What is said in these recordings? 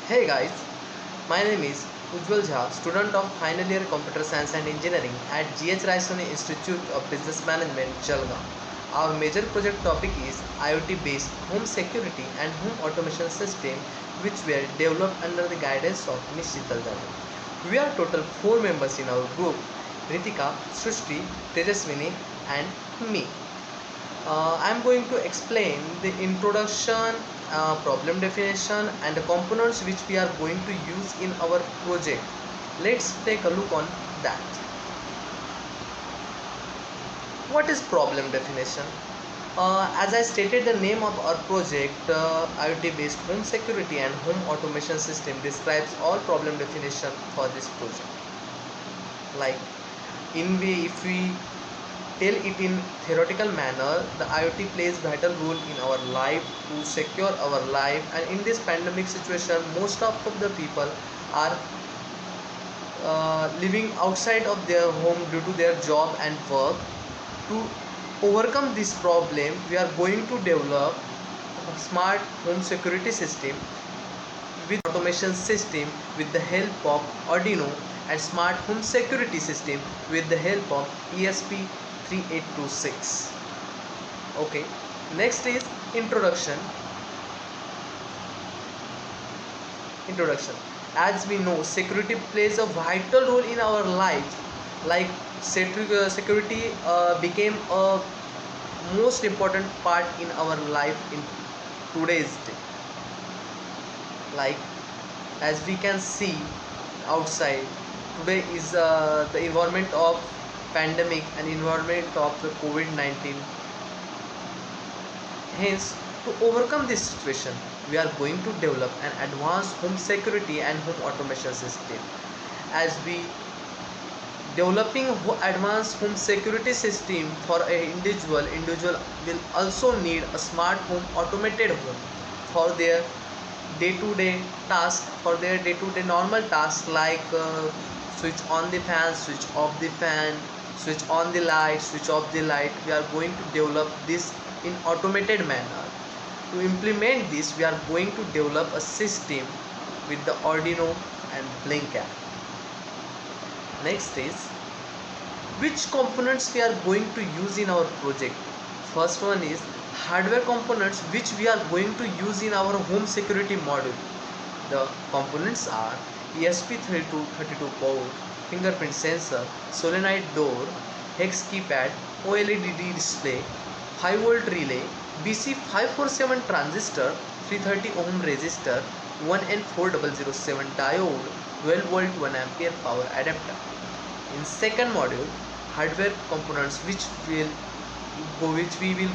Hey guys, my name is Ujjwal Jha, student of final year Computer Science and Engineering at GH Raisoni Institute of Business Management, Jalgaon. Our major project topic is IoT based home security and home automation system which were developed under the guidance of Ms. Sheetal Jadhav. We are total 4 members in our group, Ritika, Srishti, Tejaswini and me. I am going to explain the introduction, problem definition and the components which we are going to use in our project. Let's take a look on that. What is problem definition? As I stated, the name of our project, IoT based home security and home automation system, describes all problem definition for this project. Like if we tell it in theoretical manner, the IoT plays vital role in our life to secure our life, and in this pandemic situation most of the people are living outside of their home due to their job and work. To overcome this problem, we are going to develop a smart home security system with automation system with the help of Arduino, and smart home security system with the help of ESP3226. Okay, next is introduction. As we know, security plays a vital role in our lives. Like security became a most important part in our life in today's day. Like as we can see outside today is the environment of pandemic and environment of the COVID-19. Hence, to overcome this situation, we are going to develop an advanced home security and home automation system. As we developing advanced home security system for an individual will also need a smart home automated home for their day-to-day task, for their day-to-day normal tasks like switch on the fan, switch off the fan, switch on the light, switch off the light. We are going to develop this in automated manner. To implement this, we are going to develop a system with the Arduino and Blink app. Next is which components we are going to use in our project. First one is hardware components which we are going to use in our home security module. The components are ESP3232 port, fingerprint sensor, solenoid door, hex keypad, OLED display, 5V relay, BC547 transistor, 330 ohm resistor, 1N4007 diode, 12V 1A power adapter. In second module, hardware components which we will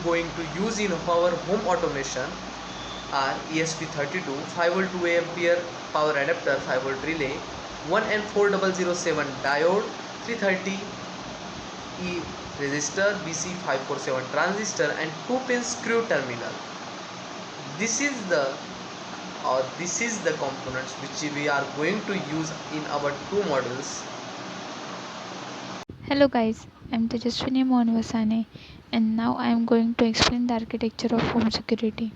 going to use in our home automation are ESP32, 5V 2A power adapter, 5V relay, 1N4007 diode, 330 E resistor, BC547 transistor and 2-pin screw terminal. This is the components which we are going to use in our two modules. Hello guys, I'm Tejaswini Mohanvasane and now I am going to explain the architecture of home security.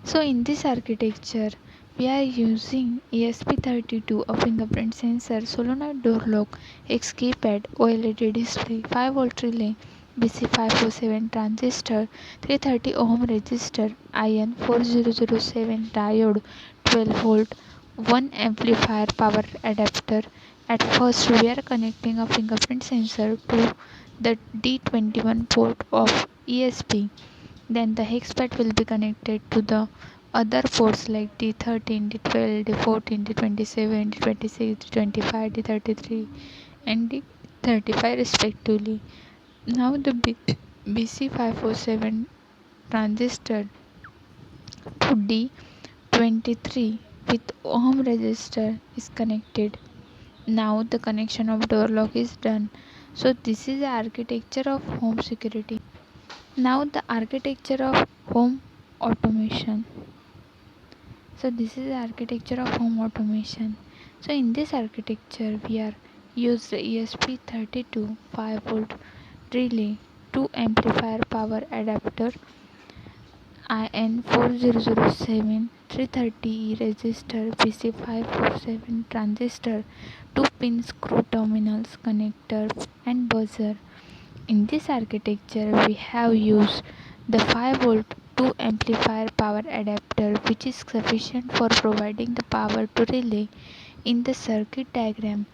So in this architecture, we are using ESP32, a fingerprint sensor, solenoid door lock, X keypad, OLED display, 5V relay, BC547 transistor, 330 ohm resistor, IN4007 diode, 12V, 1 amplifier power adapter. At first, we are connecting a fingerprint sensor to the D21 port of ESP. Then the hex pad will be connected to the other ports like D13, D12, D14, D27, D26, D25, D33 and D35 respectively. Now the BC547 transistor to D23 with ohm resistor is connected. Now the connection of door lock is done. So this is the architecture of home security. Now the architecture of home automation. So this is the architecture of home automation. So in this architecture we are used the ESP32 5V relay, 2 amplifier power adapter, IN4007 330E register, PC547 transistor, 2-pin screw terminals, connector and buzzer. In this architecture, we have used the 5-volt 2 amplifier power adapter, which is sufficient for providing the power to relay. In the circuit diagram,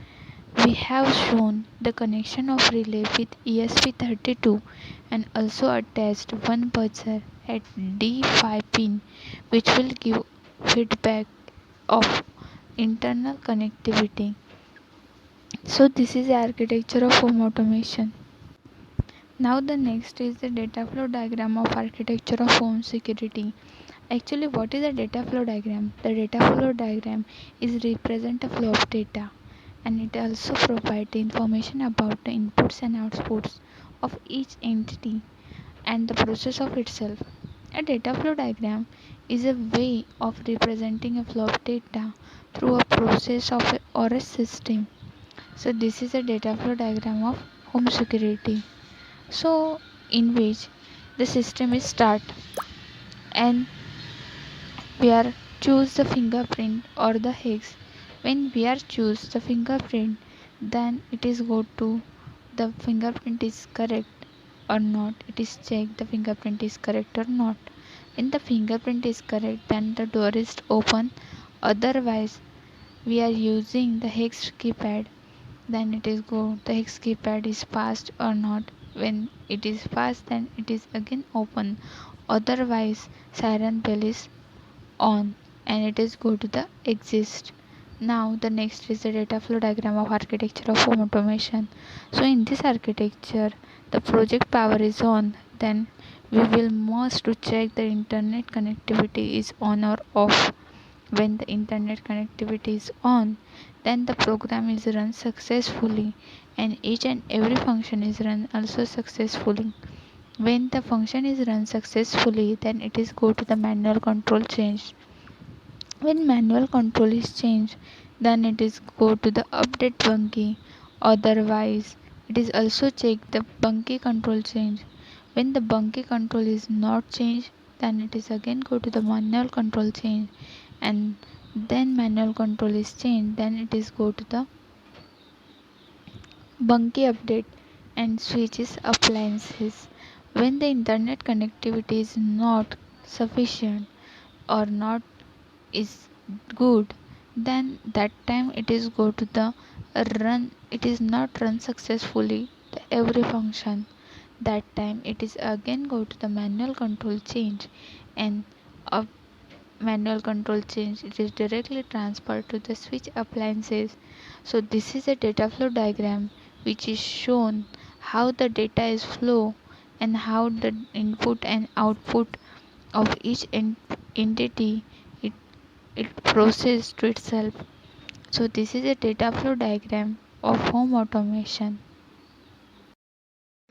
we have shown the connection of relay with ESP32 and also attached one buzzer at D5 pin, which will give feedback of internal connectivity. So this is the architecture of home automation. Now the next is the data flow diagram of architecture of home security. Actually, what is a data flow diagram? The data flow diagram is represent a flow of data, and it also provides information about the inputs and outputs of each entity and the process of itself. A data flow diagram is a way of representing a flow of data through a process or a system. So this is a data flow diagram of home security. So in which the system is start and we are choose the fingerprint or the hex. When we are choose the fingerprint, then it is go to the fingerprint is correct or not. It is check the fingerprint is correct or not. When the fingerprint is correct, then the door is open. Otherwise, we are using the hex keypad. Then it is go the hex keypad is fast or not. When it is fast, then it is again open. Otherwise, siren bell is on and it is go to the exist. Now the next is the data flow diagram of architecture of home automation. So in this architecture, the project power is on, then we will must to check the internet connectivity is on or off. When the internet connectivity is on, then the program is run successfully and each and every function is run also successfully. When the function is run successfully, then it is go to the manual control change. When manual control is changed, then it is go to the update bunky. Otherwise, it is also check the bunky control change. When the bunky control is not changed, then it is again go to the manual control change, and then manual control is changed, then it is go to the bunky update and switches appliances. When the internet connectivity is not sufficient or not is good, then that time it is go to the run, it is not run successfully the every function. That time it is again go to the manual control change, and a manual control change it is directly transferred to the switch appliances. So this is a data flow diagram which is shown how the data is flow and how the input and output of each entity it it processed to itself. So this is a data flow diagram of home automation.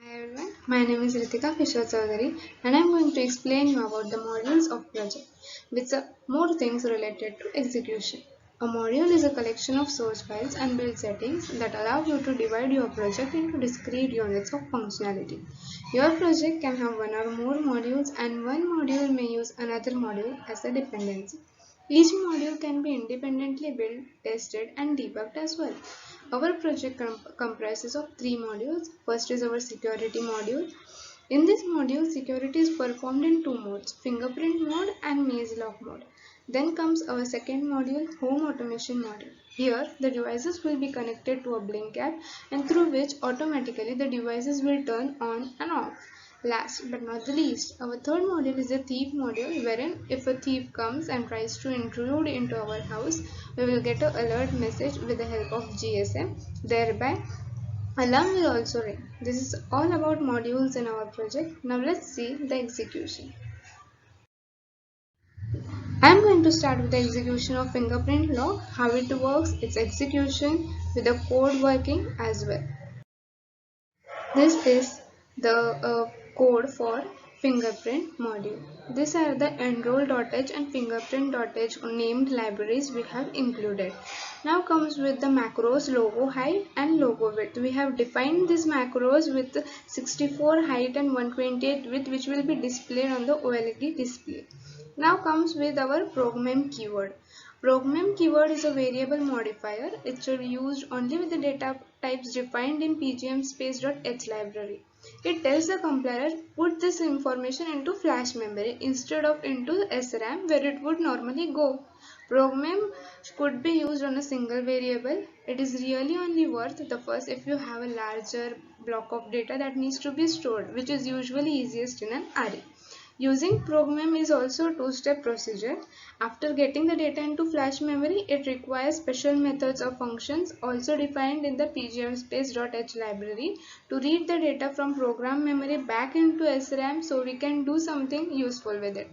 Hi everyone, my name is Ritika Kishore Chaudhary and I am going to explain you about the modules of project with more things related to execution. A module is a collection of source files and build settings that allow you to divide your project into discrete units of functionality. Your project can have one or more modules and one module may use another module as a dependency. Each module can be independently built, tested and debugged as well. Our project comprises of three modules. First is our security module. In this module, security is performed in two modes, fingerprint mode and maze lock mode. Then comes our second module, home automation module. Here, the devices will be connected to a blink app and through which automatically the devices will turn on and off. Last but not the least, our third module is a thief module wherein if a thief comes and tries to intrude into our house, we will get an alert message with the help of GSM. Thereby, alarm will also ring. This is all about modules in our project. Now let's see the execution. I am going to start with the execution of fingerprint lock, how it works, its execution with the code working as well. This is the code for fingerprint module. These are the enroll.h and fingerprint.h named libraries we have included. Now comes with the macros logo height and logo width. We have defined these macros with 64 height and 128 width, which will be displayed on the OLED display. Now comes with our progmem keyword. Progmem keyword is a variable modifier. It should be used only with the data types defined in pgmspace.h library. It tells the compiler put this information into flash memory instead of into SRAM where it would normally go. Progmem could be used on a single variable. It is really only worth the first if you have a larger block of data that needs to be stored, which is usually easiest in an array. Using progmem is also a two-step procedure. After getting the data into flash memory, it requires special methods or functions also defined in the pgmspace.h library to read the data from program memory back into SRAM so we can do something useful with it.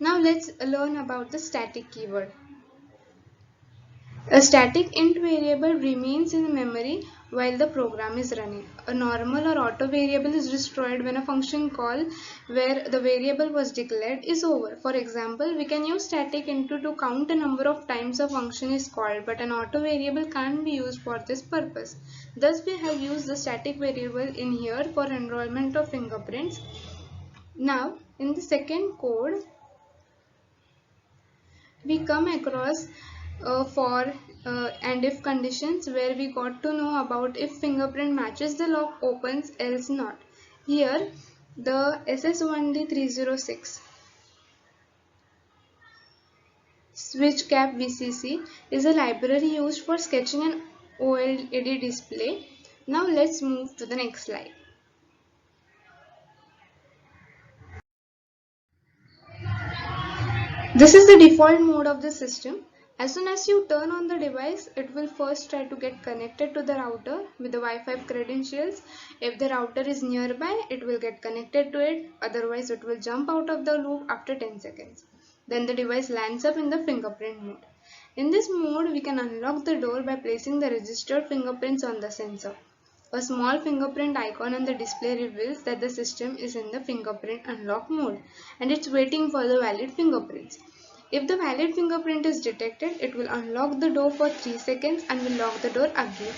Now let's learn about the static keyword. A static int variable remains in memory while the program is running. A normal or auto variable is destroyed when a function call where the variable was declared is over. For example, we can use static int to count the number of times a function is called, but an auto variable can't be used for this purpose. Thus, we have used the static variable in here for enrollment of fingerprints. Now, in the second code, we come across for and if conditions where we got to know about if fingerprint matches the lock opens, else not. Here the SS1D306 switch cap VCC is a library used for sketching an OLED display. Now let's move to the next slide. This is the default mode of the system. As soon as you turn on the device, it will first try to get connected to the router with the Wi-Fi credentials. If the router is nearby, it will get connected to it. Otherwise, it will jump out of the loop after 10 seconds. Then the device lands up in the fingerprint mode. In this mode, we can unlock the door by placing the registered fingerprints on the sensor. A small fingerprint icon on the display reveals that the system is in the fingerprint unlock mode and it's waiting for the valid fingerprints. If the valid fingerprint is detected, it will unlock the door for 3 seconds and will lock the door again.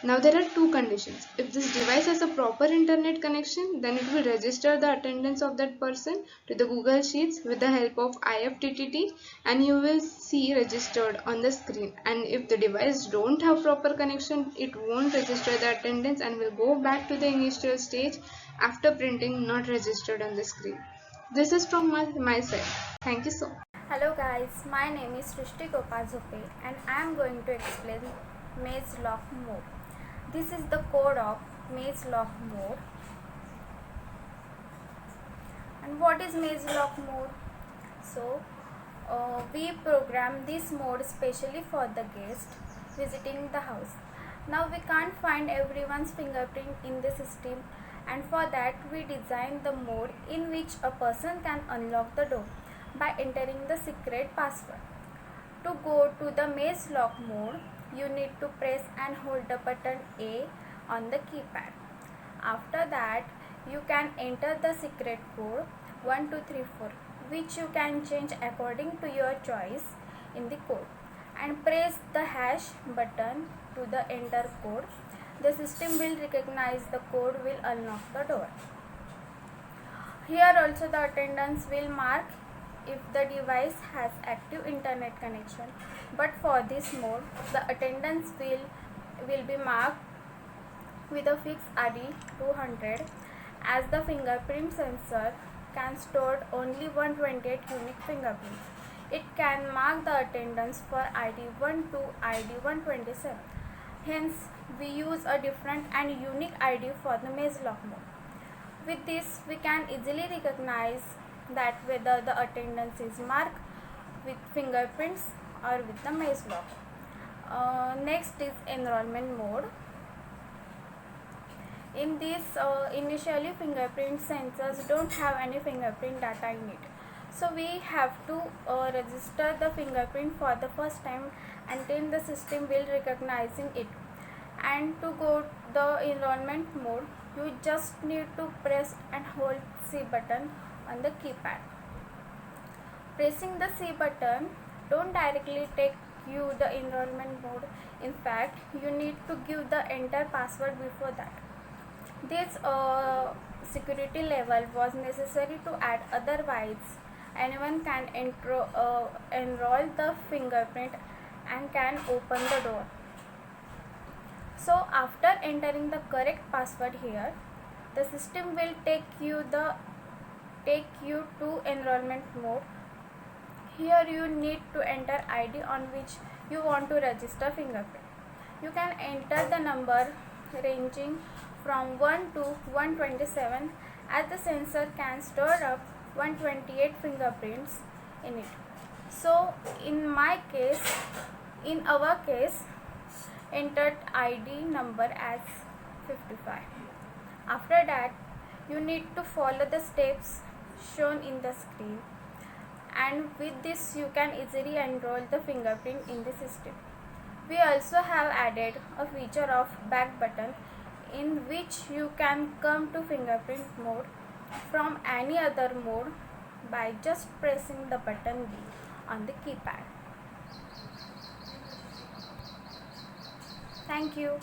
Now there are two conditions. If this device has a proper internet connection, then it will register the attendance of that person to the Google Sheets with the help of IFTTT and you will see registered on the screen. And if the device don't have proper connection, it won't register the attendance and will go back to the initial stage after printing not registered on the screen. This is from my side. Thank you so much. Hello guys, my name is Srishti Gopazope and I am going to explain maze lock mode. This is the code of maze lock mode. And what is maze lock mode? So, we program this mode specially for the guest visiting the house. Now we can't find everyone's fingerprint in the system, and for that we designed the mode in which a person can unlock the door by entering the secret password. To go to the maze lock mode, you need to press and hold the button A on the keypad. After that, you can enter the secret code 1234, which you can change according to your choice in the code, and press the hash button to the enter code. The system will recognize the code will unlock the door. Here also the attendance will mark if the device has active internet connection, but for this mode the attendance will be marked with a fixed ID 200 as the fingerprint sensor can store only 128 unique fingerprints. It can mark the attendance for ID 1 to ID 127. Hence, we use a different and unique ID for the maze lock mode. With this, we can easily recognize that whether the attendance is marked with fingerprints or with the maze lock. Next is enrollment mode. In this, initially fingerprint sensors don't have any fingerprint data in it. So we have to register the fingerprint for the first time until the system will recognizing it. And to go the enrollment mode, you just need to press and hold C button on the keypad. Pressing the C button don't directly take give the enrollment mode. In fact, you need to give the enter password before that. This security level was necessary to add, otherwise anyone can enroll the fingerprint and can open the door. So after entering the correct password here, the system will take you to enrollment mode. Here you need to enter ID on which you want to register fingerprint. You can enter the number ranging from 1 to 127, as the sensor can store up 128 fingerprints in it. So in our case, entered ID number as 55. After that, you need to follow the steps shown in the screen, and with this you can easily enroll the fingerprint in the system. We also have added a feature of back button, in which you can come to fingerprint mode from any other mode by just pressing the button B on the keypad. Thank you.